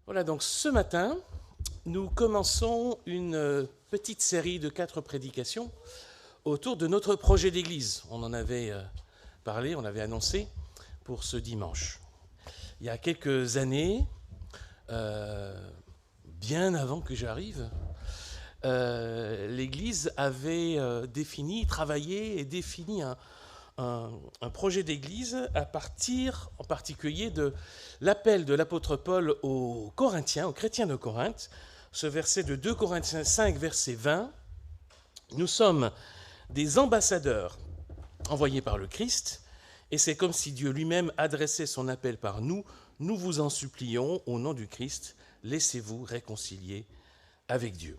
Voilà, donc ce matin, nous commençons une petite série de 4 prédications autour de notre projet d'église. On en avait parlé, on l'avait annoncé pour ce dimanche. Il y a quelques années, bien avant que j'arrive, l'Église avait travaillé et défini un projet d'Église à partir en particulier de l'appel de l'apôtre Paul aux Corinthiens, aux chrétiens de Corinthe, ce verset de 2 Corinthiens 5, verset 20. Nous sommes des ambassadeurs envoyés par le Christ, et c'est comme si Dieu lui-même adressait son appel par nous. Nous vous en supplions, au nom du Christ, laissez-vous réconcilier avec Dieu.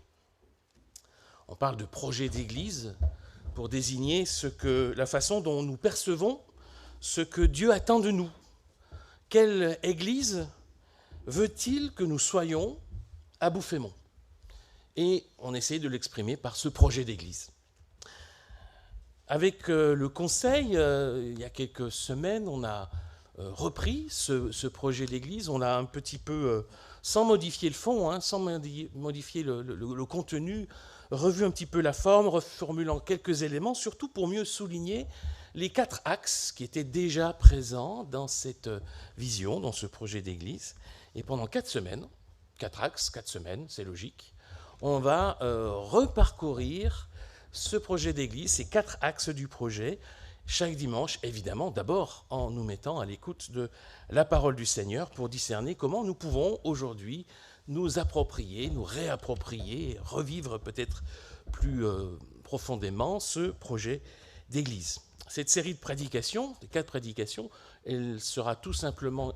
On parle de projet d'Église pour désigner la façon dont nous percevons ce que Dieu attend de nous. Quelle Église veut-il que nous soyons à Bouffémont? Et on essaie de l'exprimer par ce projet d'Église. Avec le Conseil, il y a quelques semaines, on a repris ce projet d'Église. On l'a un petit peu, sans modifier le fond, sans modifier le contenu, revu un petit peu la forme, reformulant quelques éléments, surtout pour mieux souligner les 4 axes qui étaient déjà présents dans cette vision, dans ce projet d'Église. Et pendant 4 semaines, 4 axes, 4 semaines, c'est logique, on va reparcourir ce projet d'Église, ces 4 axes du projet, chaque dimanche, évidemment, d'abord en nous mettant à l'écoute de la parole du Seigneur pour discerner comment nous pouvons aujourd'hui nous approprier, nous réapproprier, revivre peut-être plus profondément ce projet d'Église. Cette série de prédications, de 4 prédications, elle sera tout simplement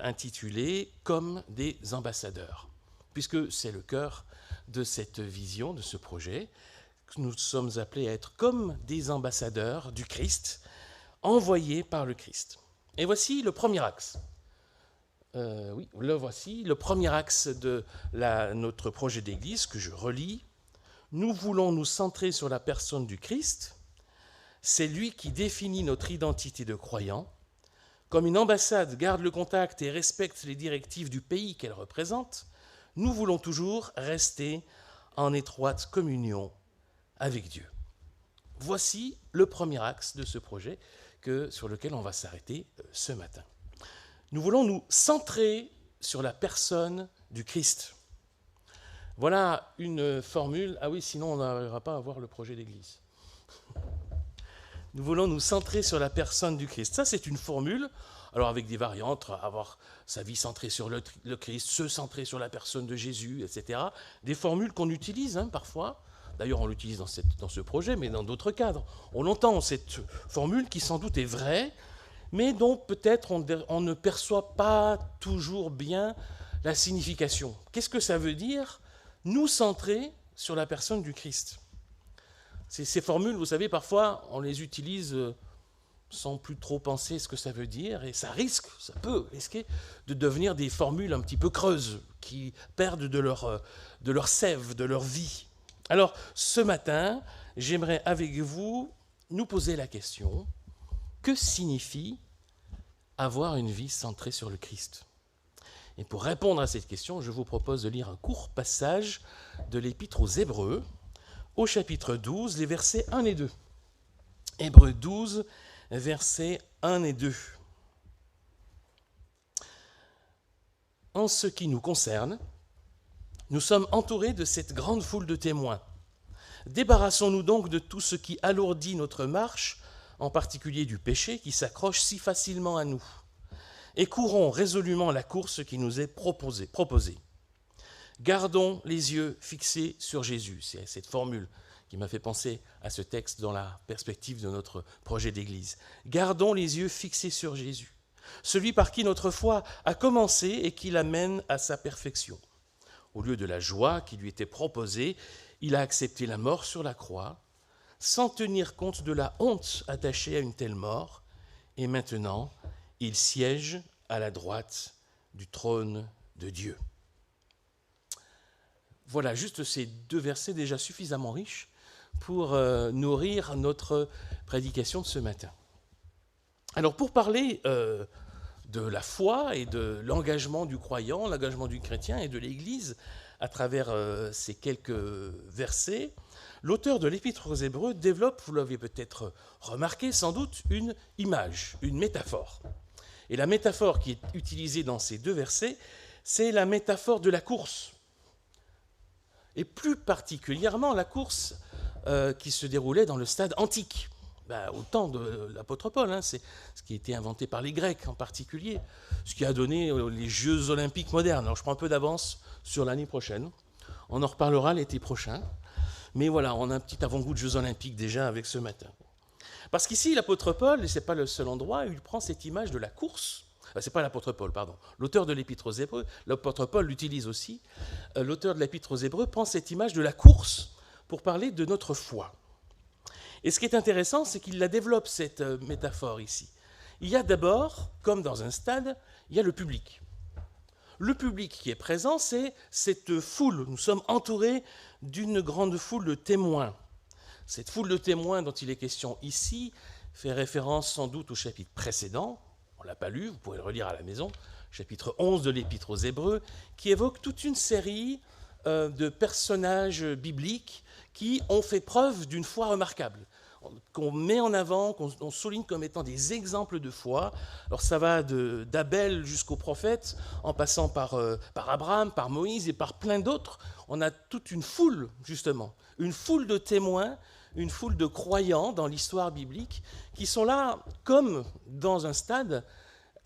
intitulée « Comme des ambassadeurs », puisque c'est le cœur de cette vision, de ce projet. Nous sommes appelés à être comme des ambassadeurs du Christ, envoyés par le Christ. Et voici le premier axe. Le premier axe de notre projet d'Église, que je relis. Nous voulons nous centrer sur la personne du Christ. C'est lui qui définit notre identité de croyants. Comme une ambassade garde le contact et respecte les directives du pays qu'elle représente, nous voulons toujours rester en étroite communion avec Dieu. Voici le premier axe de ce projet sur lequel on va s'arrêter ce matin. Nous voulons nous centrer sur la personne du Christ. Voilà une formule. Ah oui, sinon on n'arrivera pas à voir le projet d'Église. Nous voulons nous centrer sur la personne du Christ. Ça, c'est une formule, alors avec des variantes, avoir sa vie centrée sur le Christ, se centrer sur la personne de Jésus, etc. Des formules qu'on utilise parfois. D'ailleurs, on l'utilise dans ce projet, mais dans d'autres cadres. On entend cette formule qui sans doute est vraie, mais dont peut-être on ne perçoit pas toujours bien la signification. Qu'est-ce que ça veut dire, nous centrer sur la personne du Christ? Ces formules, vous savez, parfois, on les utilise sans plus trop penser ce que ça veut dire, et ça peut risquer de devenir des formules un petit peu creuses, qui perdent de leur sève, de leur vie. Alors, ce matin, j'aimerais avec vous nous poser la question: que signifie avoir une vie centrée sur le Christ? Et pour répondre à cette question, je vous propose de lire un court passage de l'Épître aux Hébreux, au chapitre 12, les versets 1 et 2. Hébreux 12, versets 1 et 2. En ce qui nous concerne, nous sommes entourés de cette grande foule de témoins. Débarrassons-nous donc de tout ce qui alourdit notre marche, en particulier du péché qui s'accroche si facilement à nous, et courons résolument la course qui nous est proposée. Gardons les yeux fixés sur Jésus. C'est cette formule qui m'a fait penser à ce texte dans la perspective de notre projet d'Église. Gardons les yeux fixés sur Jésus, celui par qui notre foi a commencé et qui l'amène à sa perfection. Au lieu de la joie qui lui était proposée, il a accepté la mort sur la croix, sans tenir compte de la honte attachée à une telle mort, et maintenant, il siège à la droite du trône de Dieu. Voilà, juste ces 2 versets déjà suffisamment riches pour nourrir notre prédication de ce matin. Alors, pour parler de la foi et de l'engagement du croyant, l'engagement du chrétien et de l'Église à travers ces quelques versets. L'auteur de l'Épître aux Hébreux développe, vous l'avez peut-être remarqué sans doute, une image, une métaphore. Et la métaphore qui est utilisée dans ces deux versets, c'est la métaphore de la course. Et plus particulièrement la course qui se déroulait dans le stade antique. Au temps de l'apôtre Paul, c'est ce qui a été inventé par les Grecs en particulier, ce qui a donné les Jeux olympiques modernes. Alors je prends un peu d'avance sur l'année prochaine, on en reparlera l'été prochain, mais voilà, on a un petit avant-goût de Jeux olympiques déjà avec ce matin. Parce qu'ici, l'apôtre Paul, et ce n'est pas le seul endroit, il prend cette image de la course. C'est pas l'apôtre Paul, pardon. L'auteur de l'Épître aux Hébreux, l'apôtre Paul l'utilise aussi. L'auteur de l'Épître aux Hébreux prend cette image de la course pour parler de notre foi. Et ce qui est intéressant, c'est qu'il la développe, cette métaphore ici. Il y a d'abord, comme dans un stade, il y a le public. Le public qui est présent, c'est cette foule. Nous sommes entourés d'une grande foule de témoins. Cette foule de témoins dont il est question ici fait référence sans doute au chapitre précédent. On ne l'a pas lu, vous pourrez le relire à la maison, chapitre 11 de l'Épître aux Hébreux, qui évoque toute une série de personnages bibliques qui ont fait preuve d'une foi remarquable, qu'on met en avant, qu'on souligne comme étant des exemples de foi. Alors ça va d'Abel jusqu'au prophète, en passant par Abraham, par Moïse et par plein d'autres. On a toute une foule, justement, une foule de témoins, une foule de croyants dans l'histoire biblique qui sont là, comme dans un stade,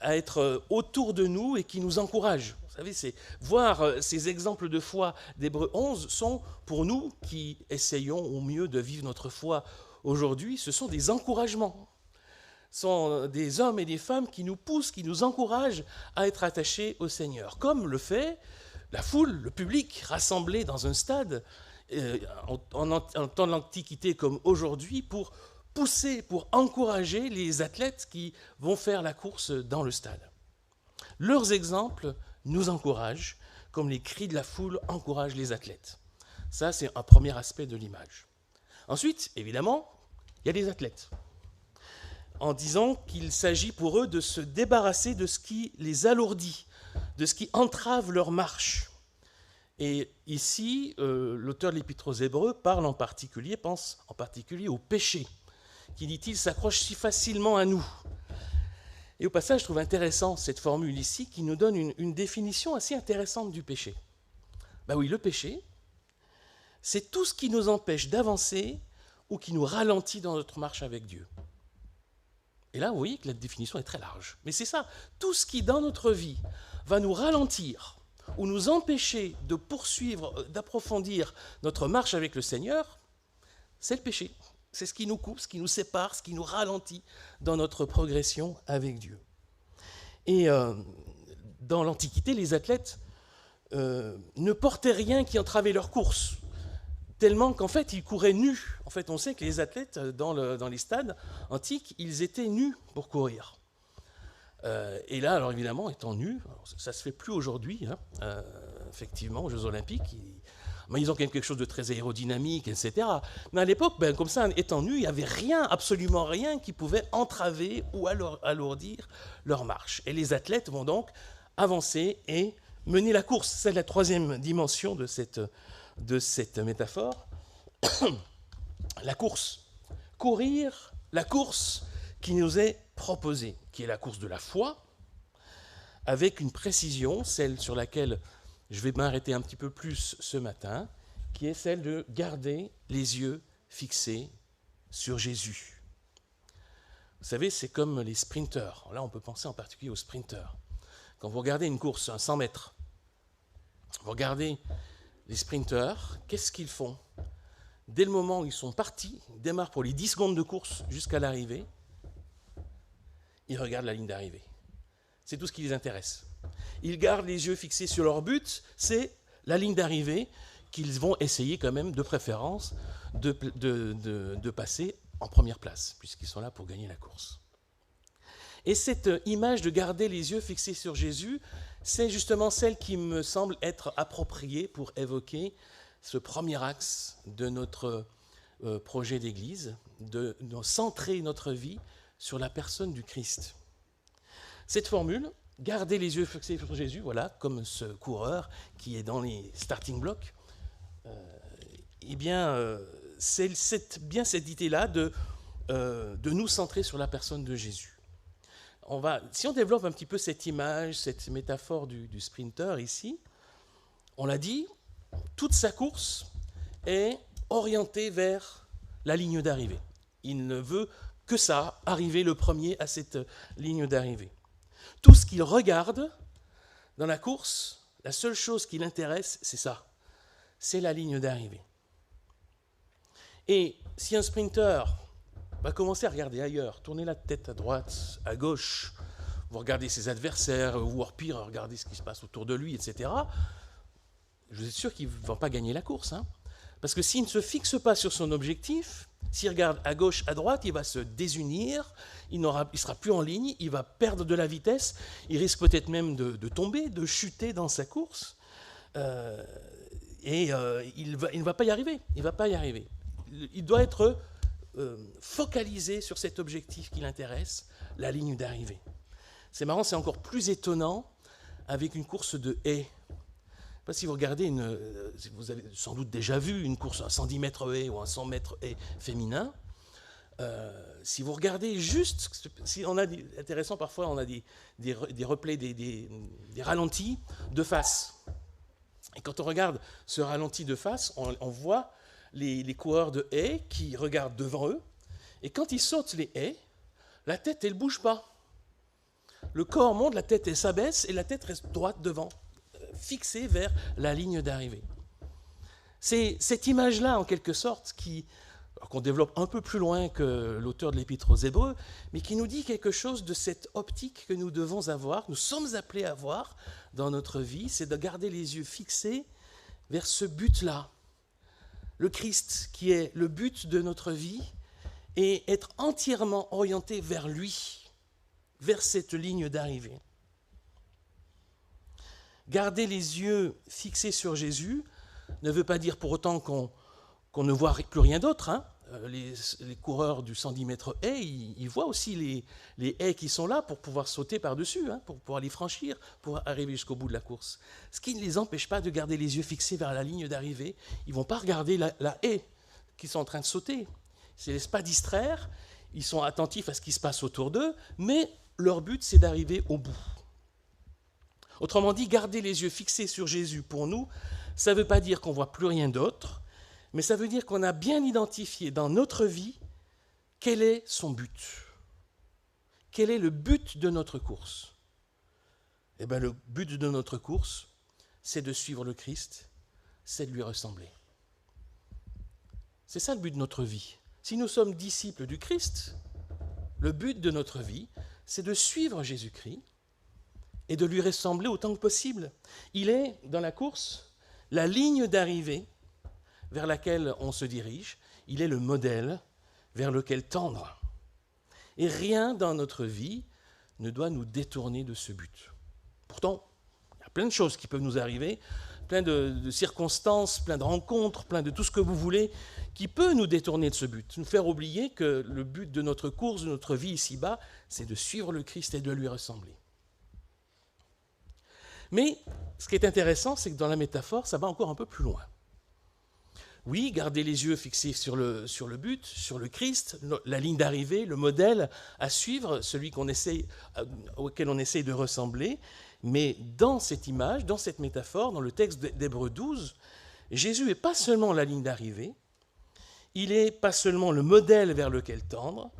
à être autour de nous et qui nous encouragent. Vous savez, voir ces exemples de foi d'Hébreux 11 sont, pour nous qui essayons au mieux de vivre notre foi aujourd'hui, ce sont des encouragements. Ce sont des hommes et des femmes qui nous poussent, qui nous encouragent à être attachés au Seigneur, comme le fait la foule, le public rassemblé dans un stade, en temps de l'Antiquité comme aujourd'hui, pour pousser, pour encourager les athlètes qui vont faire la course dans le stade. Leurs exemples nous encouragent, comme les cris de la foule encouragent les athlètes. Ça, c'est un premier aspect de l'image. Ensuite, évidemment, il y a les athlètes, en disant qu'il s'agit pour eux de se débarrasser de ce qui les alourdit, de ce qui entrave leur marche. Et ici, l'auteur de l'Épître aux Hébreux pense en particulier au péché, qui, dit-il, s'accroche si facilement à nous. Et au passage, je trouve intéressant cette formule ici, qui nous donne une définition assez intéressante du péché. Oui, le péché, c'est tout ce qui nous empêche d'avancer ou qui nous ralentit dans notre marche avec Dieu. Et là, vous voyez que la définition est très large. Mais c'est ça, tout ce qui, dans notre vie, va nous ralentir ou nous empêcher de poursuivre, d'approfondir notre marche avec le Seigneur, c'est le péché. C'est ce qui nous coupe, ce qui nous sépare, ce qui nous ralentit dans notre progression avec Dieu. Et dans l'Antiquité, les athlètes ne portaient rien qui entravait leur course, tellement qu'en fait, ils couraient nus. En fait, on sait que les athlètes, dans les stades antiques, ils étaient nus pour courir. Et là, alors évidemment, étant nus, ça ne se fait plus aujourd'hui, effectivement, aux Jeux Olympiques, ils ont quelque chose de très aérodynamique, etc. Mais à l'époque, comme ça, étant nus, il n'y avait rien, absolument rien qui pouvait entraver ou alourdir leur marche. Et les athlètes vont donc avancer et mener la course. C'est la troisième dimension de cette métaphore. La course. Courir la course qui nous est proposée, qui est la course de la foi, avec une précision, celle sur laquelle je vais m'arrêter un petit peu plus ce matin, qui est celle de garder les yeux fixés sur Jésus. Vous savez, c'est comme les sprinteurs. Là, on peut penser en particulier aux sprinteurs. Quand vous regardez une course, un 100 mètres, vous regardez les sprinteurs, qu'est-ce qu'ils font? Dès le moment où ils sont partis, ils démarrent pour les 10 secondes de course jusqu'à l'arrivée, ils regardent la ligne d'arrivée. C'est tout ce qui les intéresse. Ils gardent les yeux fixés sur leur but, c'est la ligne d'arrivée qu'ils vont essayer quand même de préférence de passer en première place, puisqu'ils sont là pour gagner la course. Et cette image de garder les yeux fixés sur Jésus, c'est justement celle qui me semble être appropriée pour évoquer ce premier axe de notre projet d'Église, de centrer notre vie sur la personne du Christ. Cette formule, garder les yeux fixés sur Jésus, voilà, comme ce coureur qui est dans les starting blocks, c'est bien cette idée-là de nous centrer sur la personne de Jésus. Si on développe un petit peu cette image, cette métaphore du sprinter ici, on l'a dit, toute sa course est orientée vers la ligne d'arrivée. Il ne veut que ça, arriver le premier à cette ligne d'arrivée. Tout ce qu'il regarde dans la course, la seule chose qui l'intéresse, c'est ça, c'est la ligne d'arrivée. Et si un sprinter va commencer à regarder ailleurs, tourner la tête à droite, à gauche, vous regardez ses adversaires, ou pire, regarder ce qui se passe autour de lui, etc., je suis sûr qu'il ne va pas gagner la course. Parce que s'il ne se fixe pas sur son objectif, s'il regarde à gauche, à droite, il va se désunir, il ne sera plus en ligne, il va perdre de la vitesse, il risque peut-être même de tomber, de chuter dans sa course, il ne va pas y arriver. Il doit être focalisé sur cet objectif qui l'intéresse, la ligne d'arrivée. C'est marrant, c'est encore plus étonnant avec une course de haies. Je ne sais pas si vous regardez, vous avez sans doute déjà vu une course à 110 mètres haies ou un 100 mètres haies féminin. Si vous regardez juste, intéressant parfois, on a des replays, des ralentis de face. Et quand on regarde ce ralenti de face, on voit les coureurs de haies qui regardent devant eux. Et quand ils sautent les haies, la tête, elle ne bouge pas. Le corps monte, la tête, elle s'abaisse et la tête reste droite devant, fixée vers la ligne d'arrivée. C'est cette image-là, en quelque sorte, qu'on développe un peu plus loin que l'auteur de l'Épître aux Hébreux, mais qui nous dit quelque chose de cette optique que nous devons avoir, nous sommes appelés à avoir dans notre vie, c'est de garder les yeux fixés vers ce but-là. Le Christ, qui est le but de notre vie, et être entièrement orienté vers lui, vers cette ligne d'arrivée. Garder les yeux fixés sur Jésus ne veut pas dire pour autant qu'on ne voit plus rien d'autre. Les coureurs du 110 mètres haies, ils voient aussi les haies qui sont là pour pouvoir sauter par-dessus, pour pouvoir les franchir, pour arriver jusqu'au bout de la course. Ce qui ne les empêche pas de garder les yeux fixés vers la ligne d'arrivée. Ils ne vont pas regarder la haie qu'ils sont en train de sauter. Ils ne se laissent pas distraire, ils sont attentifs à ce qui se passe autour d'eux, mais leur but, c'est d'arriver au bout. Autrement dit, garder les yeux fixés sur Jésus pour nous, ça ne veut pas dire qu'on ne voit plus rien d'autre, mais ça veut dire qu'on a bien identifié dans notre vie quel est son but. Quel est le but de notre course ? Eh bien, le but de notre course, c'est de suivre le Christ, c'est de lui ressembler. C'est ça le but de notre vie. Si nous sommes disciples du Christ, le but de notre vie, c'est de suivre Jésus-Christ et de lui ressembler autant que possible. Il est, dans la course, la ligne d'arrivée vers laquelle on se dirige. Il est le modèle vers lequel tendre. Et rien dans notre vie ne doit nous détourner de ce but. Pourtant, il y a plein de choses qui peuvent nous arriver, plein de circonstances, plein de rencontres, plein de tout ce que vous voulez, qui peut nous détourner de ce but, nous faire oublier que le but de notre course, de notre vie ici-bas, c'est de suivre le Christ et de lui ressembler. Mais ce qui est intéressant, c'est que dans la métaphore, ça va encore un peu plus loin. Oui, garder les yeux fixés sur le but, sur le Christ, la ligne d'arrivée, le modèle à suivre, celui auquel on essaye de ressembler. Mais dans cette image, dans cette métaphore, dans le texte d'Hébreux 12, Jésus n'est pas seulement la ligne d'arrivée, il n'est pas seulement le modèle vers lequel tendre,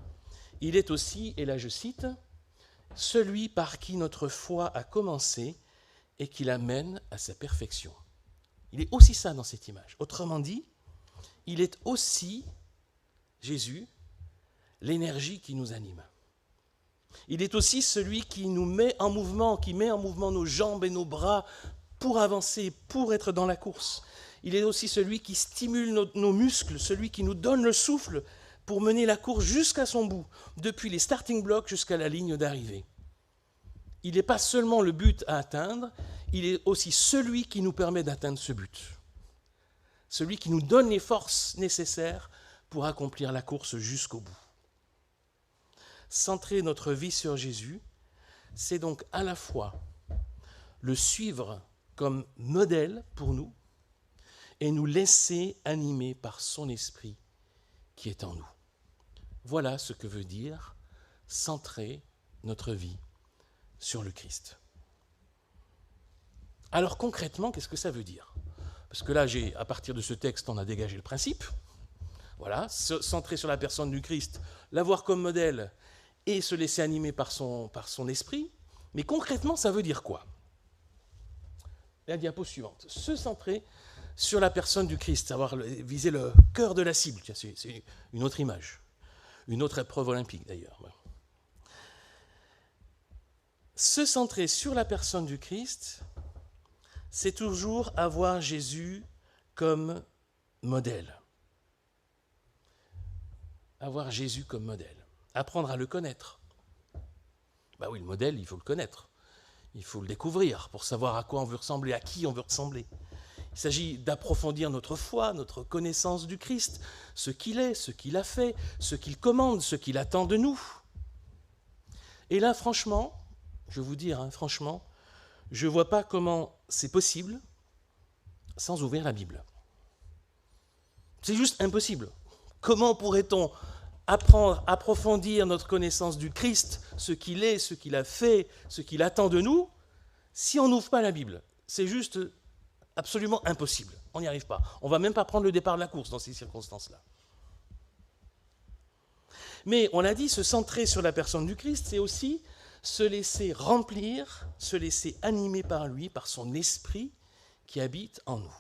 il est aussi, et là je cite, « celui par qui notre foi a commencé et qui l'amène à sa perfection ». Il est aussi ça dans cette image. Autrement dit, il est aussi, Jésus, l'énergie qui nous anime. Il est aussi celui qui nous met en mouvement, qui met en mouvement nos jambes et nos bras pour avancer, pour être dans la course. Il est aussi celui qui stimule nos muscles, celui qui nous donne le souffle pour mener la course jusqu'à son bout, depuis les starting blocks jusqu'à la ligne d'arrivée. Il n'est pas seulement le but à atteindre, il est aussi celui qui nous permet d'atteindre ce but. Celui qui nous donne les forces nécessaires pour accomplir la course jusqu'au bout. Centrer notre vie sur Jésus, c'est donc à la fois le suivre comme modèle pour nous et nous laisser animer par son esprit qui est en nous. Voilà ce que veut dire centrer notre vie sur le Christ. Alors concrètement, qu'est-ce que ça veut dire? Parce que là, à partir de ce texte, on a dégagé le principe. Voilà, se centrer sur la personne du Christ, l'avoir comme modèle et se laisser animer par son esprit. Mais concrètement, ça veut dire quoi? La diapo suivante. Se centrer sur la personne du Christ, viser le cœur de la cible. Tiens, c'est une autre image. Une autre épreuve olympique, d'ailleurs. Se centrer sur la personne du Christ, c'est toujours avoir Jésus comme modèle. Avoir Jésus comme modèle. Apprendre à le connaître. Ben oui, le modèle, il faut le connaître. Il faut le découvrir pour savoir à quoi on veut ressembler, à qui on veut ressembler. Il s'agit d'approfondir notre foi, notre connaissance du Christ, ce qu'il est, ce qu'il a fait, ce qu'il commande, ce qu'il attend de nous. Et là, franchement, je vais vous dire, franchement, je ne vois pas comment c'est possible sans ouvrir la Bible. C'est juste impossible. Comment pourrait-on apprendre, approfondir notre connaissance du Christ, ce qu'il est, ce qu'il a fait, ce qu'il attend de nous, si on n'ouvre pas la Bible? C'est juste absolument impossible. On n'y arrive pas. On ne va même pas prendre le départ de la course dans ces circonstances-là. Mais on a dit, se centrer sur la personne du Christ, c'est aussi se laisser remplir, se laisser animer par lui, par son esprit qui habite en nous.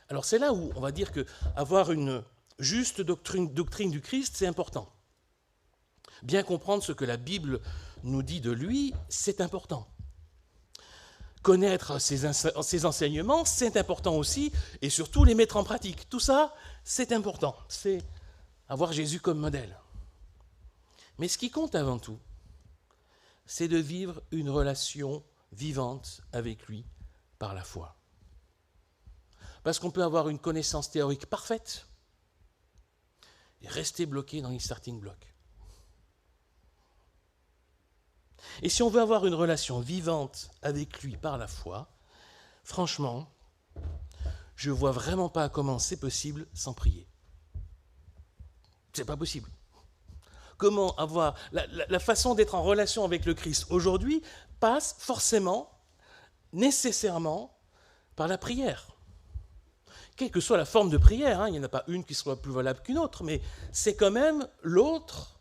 Alors c'est là où on va dire qu'avoir une juste doctrine du Christ, c'est important. Bien comprendre ce que la Bible nous dit de lui, c'est important. Connaître ses enseignements, c'est important aussi, et surtout les mettre en pratique. Tout ça, c'est important. C'est avoir Jésus comme modèle. Mais ce qui compte avant tout, c'est de vivre une relation vivante avec lui par la foi. Parce qu'on peut avoir une connaissance théorique parfaite et rester bloqué dans les starting blocks. Et si on veut avoir une relation vivante avec lui par la foi, franchement, je ne vois vraiment pas comment c'est possible sans prier. C'est pas possible. Comment avoir... La façon d'être en relation avec le Christ aujourd'hui passe forcément, nécessairement, par la prière. Quelle que soit la forme de prière, il n'y en a pas une qui soit plus valable qu'une autre, mais c'est quand même l'autre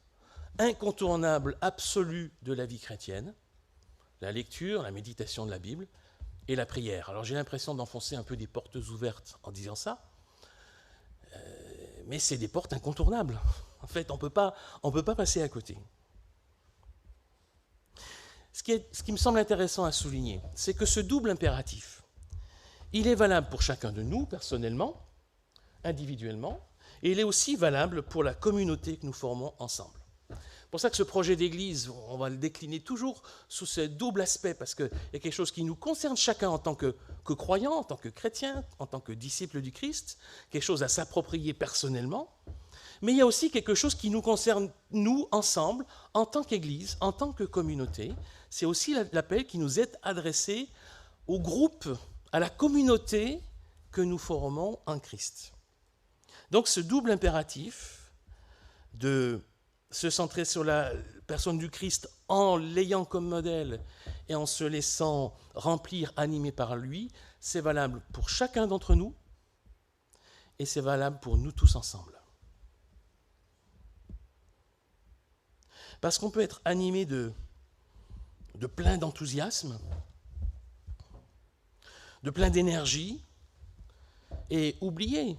incontournable absolu de la vie chrétienne, la lecture, la méditation de la Bible et la prière. Alors j'ai l'impression d'enfoncer un peu des portes ouvertes en disant ça, mais c'est des portes incontournables. En fait, on peut pas passer à côté. Ce qui me semble intéressant à souligner, c'est que ce double impératif, il est valable pour chacun de nous, personnellement, individuellement, et il est aussi valable pour la communauté que nous formons ensemble. C'est pour ça que ce projet d'église, on va le décliner toujours sous ce double aspect, parce qu'il y a quelque chose qui nous concerne chacun en tant que croyant, en tant que chrétien, en tant que disciple du Christ, quelque chose à s'approprier personnellement, mais il y a aussi quelque chose qui nous concerne, nous, ensemble, en tant qu'église, en tant que communauté. C'est aussi l'appel qui nous est adressé au groupe, à la communauté que nous formons en Christ. Donc ce double impératif de se centrer sur la personne du Christ en l'ayant comme modèle et en se laissant remplir, animer par lui, c'est valable pour chacun d'entre nous et c'est valable pour nous tous ensemble. Parce qu'on peut être animé de plein d'enthousiasme, de plein d'énergie, et oublier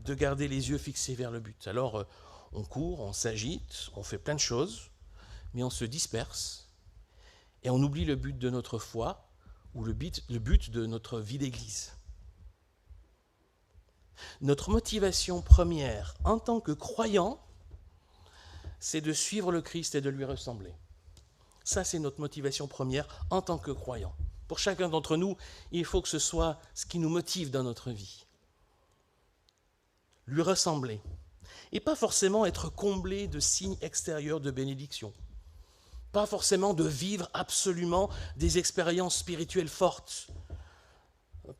de garder les yeux fixés vers le but. Alors, on court, on s'agite, on fait plein de choses, mais on se disperse, et on oublie le but de notre foi, ou le but de notre vie d'église. Notre motivation première, en tant que croyant, c'est de suivre le Christ et de lui ressembler. Ça, c'est notre motivation première en tant que croyant. Pour chacun d'entre nous, il faut que ce soit ce qui nous motive dans notre vie. Lui ressembler. Et pas forcément être comblé de signes extérieurs de bénédiction. Pas forcément de vivre absolument des expériences spirituelles fortes.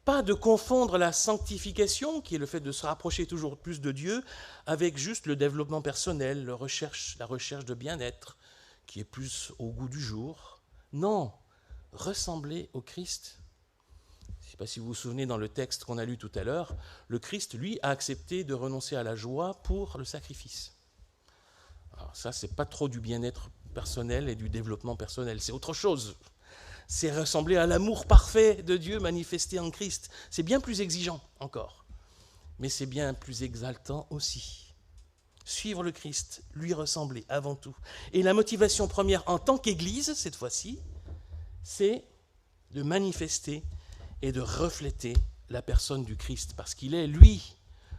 Pas de confondre la sanctification, qui est le fait de se rapprocher toujours plus de Dieu, avec juste le développement personnel, la recherche de bien-être, qui est plus au goût du jour. Non, ressembler au Christ. Je ne sais pas si vous vous souvenez dans le texte qu'on a lu tout à l'heure, le Christ, lui, a accepté de renoncer à la joie pour le sacrifice. Alors ça, c'est pas trop du bien-être personnel et du développement personnel, c'est autre chose. C'est ressembler à l'amour parfait de Dieu manifesté en Christ. C'est bien plus exigeant encore, mais c'est bien plus exaltant aussi. Suivre le Christ, lui ressembler avant tout. Et la motivation première en tant qu'Église, cette fois-ci, c'est de manifester et de refléter la personne du Christ, parce qu'il est, lui,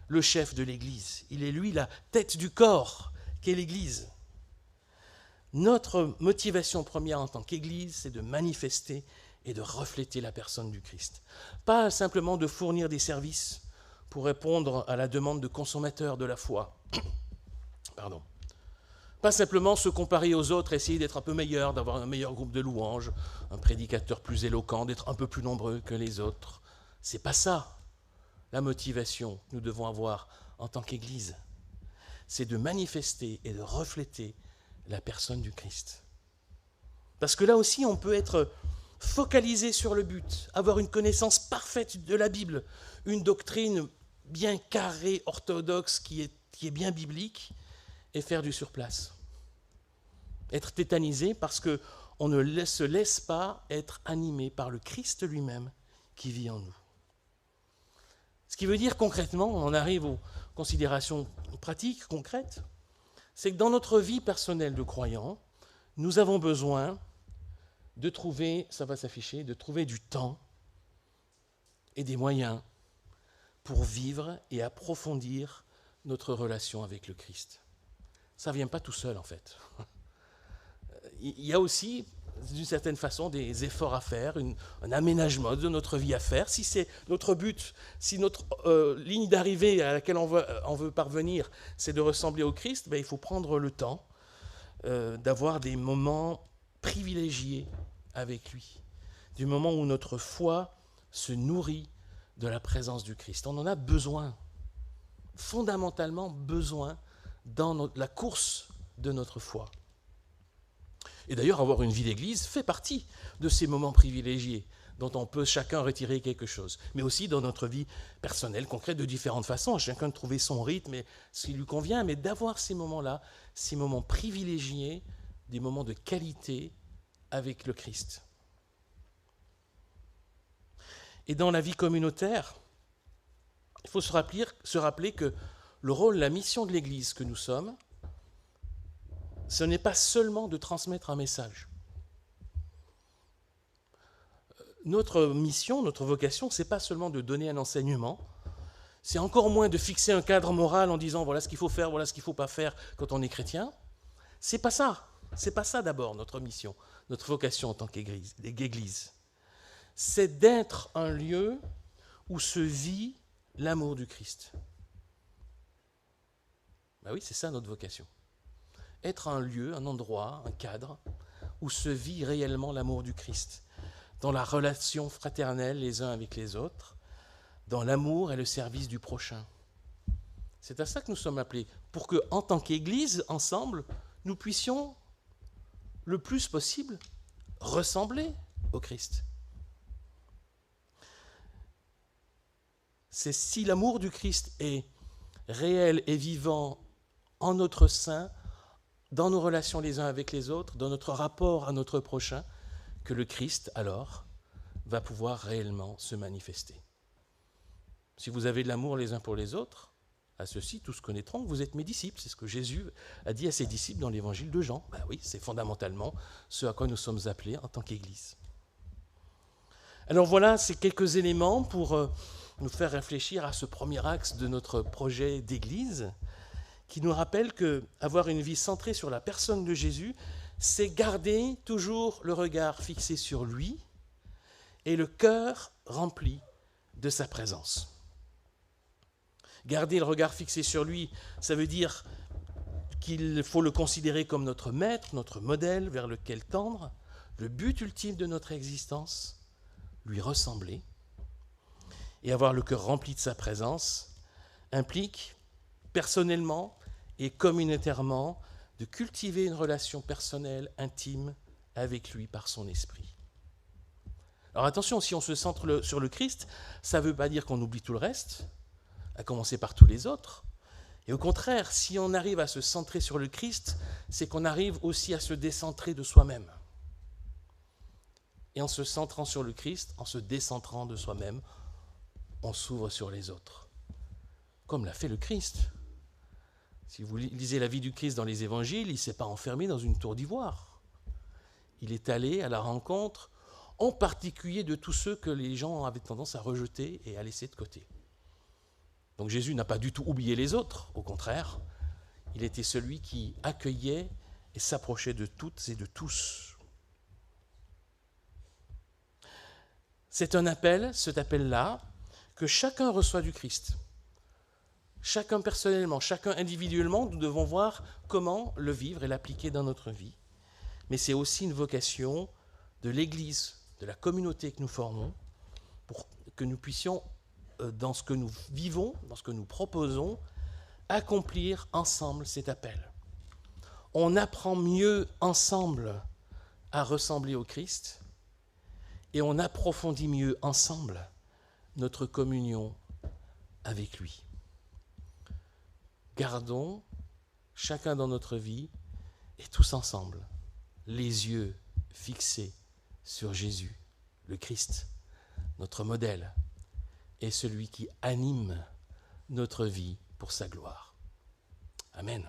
le chef de l'Église. Il est, lui, la tête du corps qu'est l'Église. Notre motivation première en tant qu'Église, c'est de manifester et de refléter la personne du Christ. Pas simplement de fournir des services pour répondre à la demande de consommateurs de la foi. Pardon. Pas simplement se comparer aux autres, essayer d'être un peu meilleur, d'avoir un meilleur groupe de louanges, un prédicateur plus éloquent, d'être un peu plus nombreux que les autres. C'est pas ça la motivation que nous devons avoir en tant qu'Église. C'est de manifester et de refléter la personne du Christ. Parce que là aussi, on peut être focalisé sur le but, avoir une connaissance parfaite de la Bible, une doctrine bien carrée, orthodoxe, qui est bien biblique, et faire du surplace. Être tétanisé parce qu'on ne se laisse pas être animé par le Christ lui-même qui vit en nous. Ce qui veut dire concrètement, on arrive aux considérations pratiques, concrètes, c'est que dans notre vie personnelle de croyant, nous avons besoin de trouver, ça va s'afficher, de trouver du temps et des moyens pour vivre et approfondir notre relation avec le Christ. Ça ne vient pas tout seul, en fait. Il y a aussi, d'une certaine façon, des efforts à faire, un aménagement de notre vie à faire. Si c'est notre but, si notre ligne d'arrivée à laquelle on veut parvenir, c'est de ressembler au Christ, il faut prendre le temps d'avoir des moments privilégiés avec lui, du moment où notre foi se nourrit de la présence du Christ. On en a besoin, fondamentalement besoin, dans la course de notre foi. Et d'ailleurs, avoir une vie d'église fait partie de ces moments privilégiés dont on peut chacun retirer quelque chose, mais aussi dans notre vie personnelle, concrète, de différentes façons, chacun de trouver son rythme et ce qui lui convient, mais d'avoir ces moments-là, ces moments privilégiés, des moments de qualité avec le Christ. Et dans la vie communautaire, il faut se rappeler que le rôle, la mission de l'Église que nous sommes, ce n'est pas seulement de transmettre un message. Notre mission, notre vocation, ce n'est pas seulement de donner un enseignement, c'est encore moins de fixer un cadre moral en disant voilà ce qu'il faut faire, voilà ce qu'il ne faut pas faire quand on est chrétien. C'est pas ça d'abord notre mission, notre vocation en tant qu'Église. C'est d'être un lieu où se vit l'amour du Christ. Ben oui, c'est ça notre vocation. Être un lieu, un endroit, un cadre où se vit réellement l'amour du Christ, dans la relation fraternelle les uns avec les autres, dans l'amour et le service du prochain. C'est à ça que nous sommes appelés, pour que, en tant qu'Église, ensemble, nous puissions, le plus possible, ressembler au Christ. C'est si l'amour du Christ est réel et vivant en notre sein, dans nos relations les uns avec les autres, dans notre rapport à notre prochain, que le Christ, alors, va pouvoir réellement se manifester. Si vous avez de l'amour les uns pour les autres, à ceux-ci, tous connaîtront que vous êtes mes disciples. C'est ce que Jésus a dit à ses disciples dans l'évangile de Jean. Ben oui, c'est fondamentalement ce à quoi nous sommes appelés en tant qu'Église. Alors voilà, ces quelques éléments pour nous faire réfléchir à ce premier axe de notre projet d'Église, qui nous rappelle qu'avoir une vie centrée sur la personne de Jésus, c'est garder toujours le regard fixé sur lui et le cœur rempli de sa présence. Garder le regard fixé sur lui, ça veut dire qu'il faut le considérer comme notre maître, notre modèle vers lequel tendre, le but ultime de notre existence, lui ressembler. Et avoir le cœur rempli de sa présence implique, personnellement et communautairement, de cultiver une relation personnelle, intime, avec lui par son esprit. Alors attention, si on se centre sur le Christ, ça ne veut pas dire qu'on oublie tout le reste, à commencer par tous les autres. Et au contraire, si on arrive à se centrer sur le Christ, c'est qu'on arrive aussi à se décentrer de soi-même. Et en se centrant sur le Christ, en se décentrant de soi-même, on s'ouvre sur les autres. Comme l'a fait le Christ. Si vous lisez la vie du Christ dans les évangiles, il ne s'est pas enfermé dans une tour d'ivoire. Il est allé à la rencontre, en particulier de tous ceux que les gens avaient tendance à rejeter et à laisser de côté. Donc Jésus n'a pas du tout oublié les autres, au contraire, il était celui qui accueillait et s'approchait de toutes et de tous. C'est un appel, cet appel-là, que chacun reçoit du Christ. Chacun personnellement, chacun individuellement, nous devons voir comment le vivre et l'appliquer dans notre vie. Mais c'est aussi une vocation de l'Église, de la communauté que nous formons, pour que nous puissions, dans ce que nous vivons, dans ce que nous proposons, accomplir ensemble cet appel. On apprend mieux ensemble à ressembler au Christ et on approfondit mieux ensemble notre communion avec lui. Gardons, chacun dans notre vie et tous ensemble, les yeux fixés sur Jésus, le Christ, notre modèle, et celui qui anime notre vie pour sa gloire. Amen.